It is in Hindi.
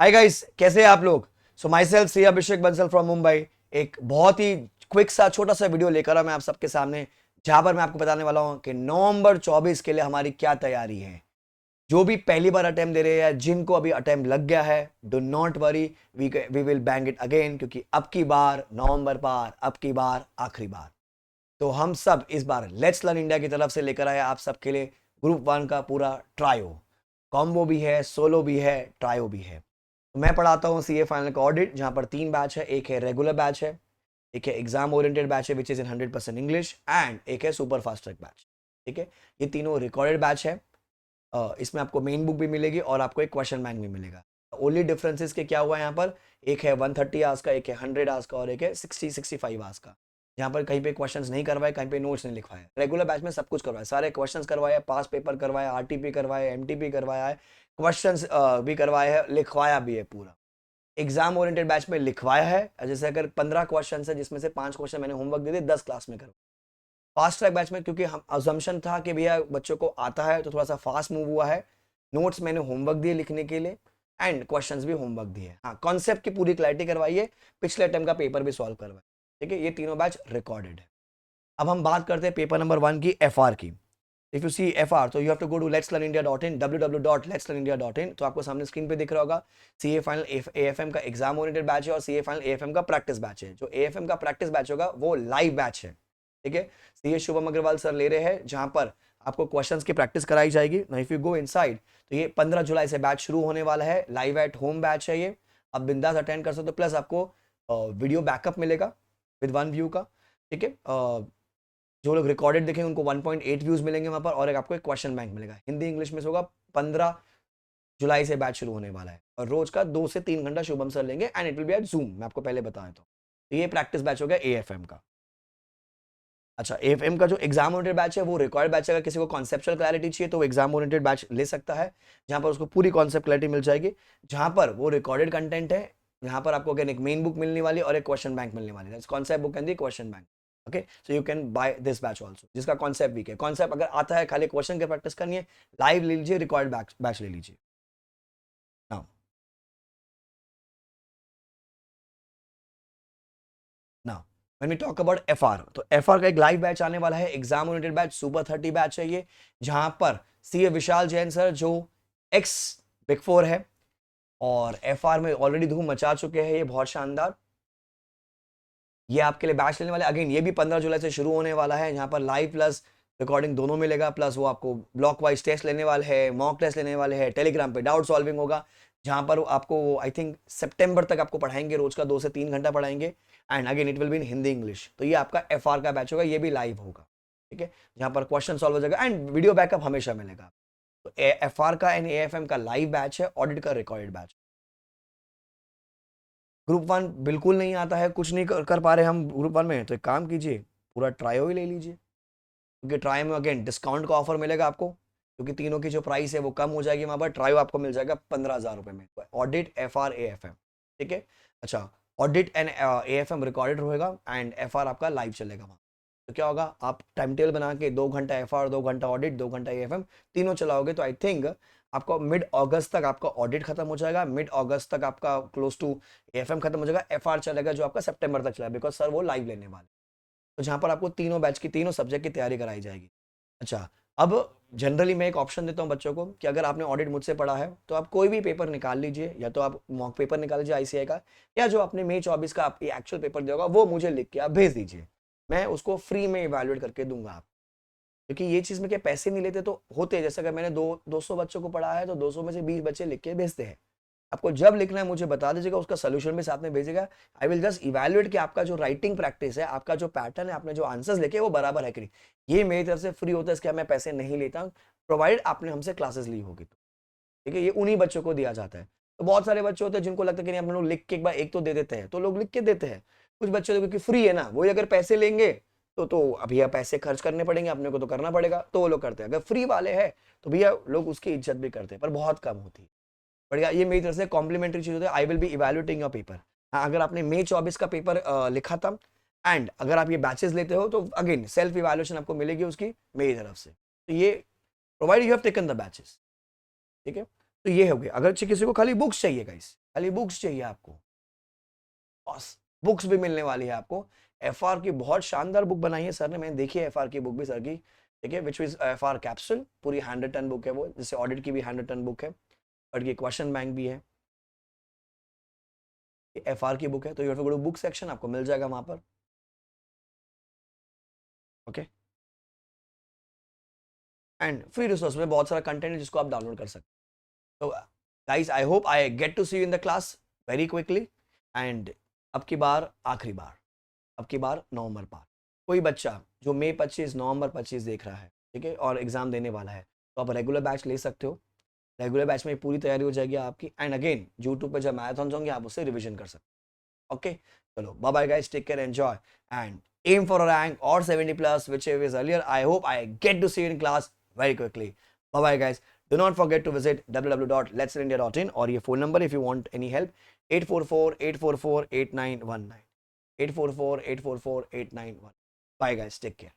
हाय गाइस, कैसे हैं आप लोग। So myself Shri Abhishek Bansal from Mumbai. एक बहुत ही क्विक सा छोटा सा वीडियो लेकर मैं आप सबके सामने, जहां पर मैं आपको बताने वाला हूं कि नवंबर 24 के लिए हमारी क्या तैयारी है। जो भी पहली बार अटेम्प्ट दे रहे हैं, जिनको अभी अटेम्प्ट लग गया है, do not worry, we will bang it again, क्योंकि अब की बार नवंबर पार, अब की बार आखिरी बार। तो हम सब इस बार लेट्स लर्न इंडिया की तरफ से लेकर आए आप सबके लिए ग्रुप 1 का पूरा ट्रायो। कॉम्बो भी है, सोलो भी है, ट्रायो भी है। तो मैं पढ़ाता हूँ सीए फाइनल का ऑडिट, जहां पर 3 बैच है। एक है रेगुलर बैच है, एक है एग्जाम ओरिएंटेड बैच है which is in 100% English, and एक है सुपर फास्ट ट्रैक बैच। ठीक है, ये तीनों रिकॉर्डेड बैच है। इसमें आपको मेन बुक भी मिलेगी और आपको एक क्वेश्चन बैंक भी मिलेगा। ओनली डिफरेंसेस के क्या हुआ है यहाँ पर, एक है 130 आवर्स का, एक है 100 आवर्स का और एक है 65 आवर्स का। यहाँ पर कहीं पे क्वेश्चंस नहीं करवाए, कहीं पे नोट्स नहीं लिखवाए। रेगुलर बैच में सब कुछ करवाया, सारे क्वेश्चंस करवाए, पास पेपर करवाया, आरटीपी करवाया, एमटीपी करवाया है, क्वेश्चंस भी करवाए हैं, लिखवाया भी है पूरा। एग्जाम ओरिएंटेड बैच में लिखवाया है, जैसे अगर 15 क्वेश्चन है जिसमें से 5 क्वेश्चन मैंने होमवर्क दे दिए, 10 क्लास में करो। फास्ट ट्रैक बैच में क्योंकि हम अजम्पशन था कि भैया बच्चों को आता है तो थोड़ा सा फास्ट मूव हुआ है, नोट्स मैंने होमवर्क दिए लिखने के लिए एंड क्वेश्चंस भी होमवर्क दिए। हाँ, कॉन्सेप्ट की पूरी क्लैरिटी करवाइए, पिछले अटेम्प्ट का पेपर भी सॉल्व करवाए। ठीक है, ये तीनों बैच रिकॉर्डेड है। अब हम बात करते हैं पेपर नंबर 1 की, एफआर की। इफ यू सी एफआर तो you have to go to letslearnindia.in, www.letslearnindia.in। तो आपको सामने स्क्रीन पे दिख रहा होगा सीए फाइनल एएफएम का एग्जाम ओरिएंटेड बैच है और सीए फाइनल एएफएम का प्रैक्टिस बैच है। जो एएफएम का प्रैक्टिस बैच होगा वो लाइव बैच है। ठीक है, सीए शुभम अग्रवाल सर ले रहे हैं, जहां पर आपको क्वेश्चंस की प्रैक्टिस कराई जाएगी। इफ यू गो इनसाइड तो ये 15 जुलाई से बैच शुरू होने वाला है, लाइव एट होम बैच है ये। आप बिंदास अटेंड कर सकते हो, प्लस आपको वीडियो बैकअप मिलेगा विद 1 व्यू का। ठीक है, जो लोग रिकॉर्डेड देखेंगे उनको 1.8 व्यूज मिलेंगे वहां पर, और एक आपको एक क्वेश्चन बैंक मिलेगा हिंदी इंग्लिश में से होगा। 15 जुलाई से बैच शुरू होने वाला है और रोज का 2 से 3 घंटा शुभम सर लेंगे and it will be at Zoom. मैं आपको पहले बताया तो ये प्रैक्टिस बैच हो गया एएफएम का। अच्छा, एएफएम का जो एग्जाम ओरिएंटेड बैच है वो रिक्वायर्ड बैच है। अगर किसी को कॉन्सेप्चुअल क्लैरिटी चाहिए तो एग्जाम ओरिएंटेड बैच ले सकता है, जहां पर उसको पूरी कॉन्सेप्ट क्लैरिटी मिल जाएगी, जहां पर वो रिकॉर्डेड कंटेंट है। यहाँ पर आपको अगेन एक मेन बुक मिलने वाली और एक क्वेश्चन बैंक मिलने वाली है, concept book and the question bank. Okay, so you can by this batch also, जिसका कॉन्सेप्ट वीक है। कॉन्सेप्ट अगर आता है, खाली क्वेश्चन की प्रैक्टिस करनी है, लाइव ले लीजिए, रिकॉर्ड बैच ले लीजिए। Now now when we talk about FR, तो एफआर का एक लाइव बैच आने वाला है, exam oriented batch, super 30 batch है ये, जहां पर सीए विशाल जैन सर, जो एक्स बिग फोर है और एफआर में ऑलरेडी धूम मचा चुके हैं, ये बहुत शानदार, ये आपके लिए बैच लेने वाले। अगेन ये भी 15 जुलाई से शुरू होने वाला है, यहाँ पर लाइव प्लस रिकॉर्डिंग दोनों मिलेगा, प्लस वो आपको ब्लॉक वाइज टेस्ट लेने वाले हैं, मॉक टेस्ट लेने वाले हैं, टेलीग्राम पे डाउट सॉल्विंग होगा, जहां पर आपको आई थिंक सितंबर तक आपको पढ़ाएंगे, रोज का 2 से 3 घंटा पढ़ाएंगे and again it will be in Hindi English. तो ये आपका एफआर का बैच होगा, ये भी लाइव होगा। ठीक है, जहां पर क्वेश्चन सॉल्व हो जाएगा एंड वीडियो बैकअप हमेशा मिलेगा। तो एफआर का एंड एएफएम का लाइव बैच है, ऑडिट का रिकॉर्डेड बैच। ग्रुप 1 बिल्कुल नहीं आता है, कुछ नहीं कर पा रहे हम ग्रुप 1 में, तो एक काम कीजिए, पूरा ट्रायो ही ले लीजिए, क्योंकि ट्राई में अगेन डिस्काउंट का ऑफर मिलेगा आपको, क्योंकि तीनों की जो प्राइस है वो कम हो जाएगी। वहां पर ट्रायो आपको मिल जाएगा 15,000 रुपए में, ऑडिट एफआर एएफएम। ठीक है, अच्छा, ऑडिट एंड एएफएम रिकॉर्डेड रहेगा एंड एफआर आपका लाइव चलेगा वहां। तो क्या होगा, आप टाइम टेबल बना के 2 घंटा एफआर, 2 घंटा ऑडिट, 2 घंटा एएफएम तीनों चलाओगे, तो आई थिंक आपको मिड अगस्त तक आपका ऑडिट खत्म हो जाएगा, मिड अगस्त तक आपका क्लोज टू एएफएम खत्म हो जाएगा, एफआर चलेगा जो आपका सितंबर तक चलेगा, बिकॉज सर वो लाइव लेने वाले। तो जहां पर आपको तीनों बैच की, तीनों सब्जेक्ट की तैयारी कराई जाएगी। अच्छा, अब जनरली मैं एक ऑप्शन देता हूं बच्चों को कि अगर आपने ऑडिट मुझसे पढ़ा है तो आप कोई भी पेपर निकाल लीजिए, या तो आप मॉक पेपर निकाल लीजिए आईसीआई का, या जो आपने मई 24 का आप एक्चुअल पेपर दिया होगा वो मुझे लिख के आप भेज दीजिए, मैं उसको फ्री में इवेल्युएट करके दूंगा आप। क्योंकि ये चीज में क्या, पैसे नहीं लेते तो होते हैं, जैसे अगर मैंने 200 बच्चों को पढ़ा है तो 200 में से 20 बच्चे लिख के भेजते हैं। आपको जब लिखना है मुझे बता दीजिएगा, उसका सोल्यूशन भी साथ में भेजेगा। आई विल जस्ट इवैल्यूएट कि आपका जो राइटिंग प्रैक्टिस है, आपका जो पैटर्न है, आपने जो आंसर्स लिखे वो बराबर है कि नहीं। ये मेरी तरफ से फ्री होता है, इसके मैं पैसे नहीं लेता, प्रोवाइडेड आपने हमसे क्लासेस ली होगी तो। ठीक है, ये उन्हीं बच्चों को दिया जाता है। तो बहुत सारे बच्चे होते हैं जिनको लगता है कि नहीं, हम लोग लिख के एक बार एक तो दे देते हैं, तो लोग लिख के देते हैं। कुछ बच्चे क्योंकि फ्री है ना, वही अगर पैसे लेंगे तो भैया पैसे खर्च करने पड़ेंगे अपने को, तो करना पड़ेगा, तो वो लोग करते हैं। अगर फ्री वाले हैं तो भैया लोग उसकी इज्जत भी करते हैं, पर बहुत कम होती है। बढ़िया, ये मेरी तरफ से कॉम्प्लीमेंट्री चीज होती है। I will be evaluating your paper. हाँ, अगर आपने मई 24 का पेपर लिखा था एंड अगर आप ये बैचेस लेते हो तो अगेन सेल्फ इवैल्यूएशन आपको मिलेगी उसकी मेरी तरफ से। तो ये provide you have taken the batches. ठीक है, तो ये हो गया। अगर किसी को खाली बुक्स चाहिए गाइस, खाली बुक्स चाहिए आपको, बस बुक्स भी मिलने वाली है आपको। एफआर की बहुत शानदार बुक बनाई है सर ने, मैंने देखी है एफआर की बुक भी सर की, ठीक है, विच इज एफआर कैप्सूल, पूरी 100 टन बुक है वो, जैसे ऑडिट की भी 100 टन बुक है, और की क्वेश्चन बैंक भी है, एफआर की बुक है, तो you have to go to book section, आपको मिल जाएगा वहां पर, ओके। एंड फ्री रिसोर्स में बहुत सारा कंटेंट है जिसको आप डाउनलोड कर सकते हो। तो guys I hope I get to see you in the class very quickly, and अब की बार आखिरी बार, अब की बार नवंबर पार, कोई बच्चा जो मई 25 नवंबर 25 देख रहा है, ठीक है, और एग्जाम देने वाला है, तो आप रेगुलर बैच ले सकते हो, रेगुलर बैच में पूरी तैयारी हो जाएगी आपकी, एंड अगेन यूट्यूब पे जब मैराथन होंगे आप उससे रिविजन कर सकते हो, ओके। चलो bye bye guys, take care, enjoy, and aim for a rank or 70 plus whichever is earlier. I hope I get to see you in class very quickly. Bye bye guys, do not forget to visit www.let'sindia.in, or ये phone number if you want any help, 844-844-8919, 844-844-8919. Bye guys, take care.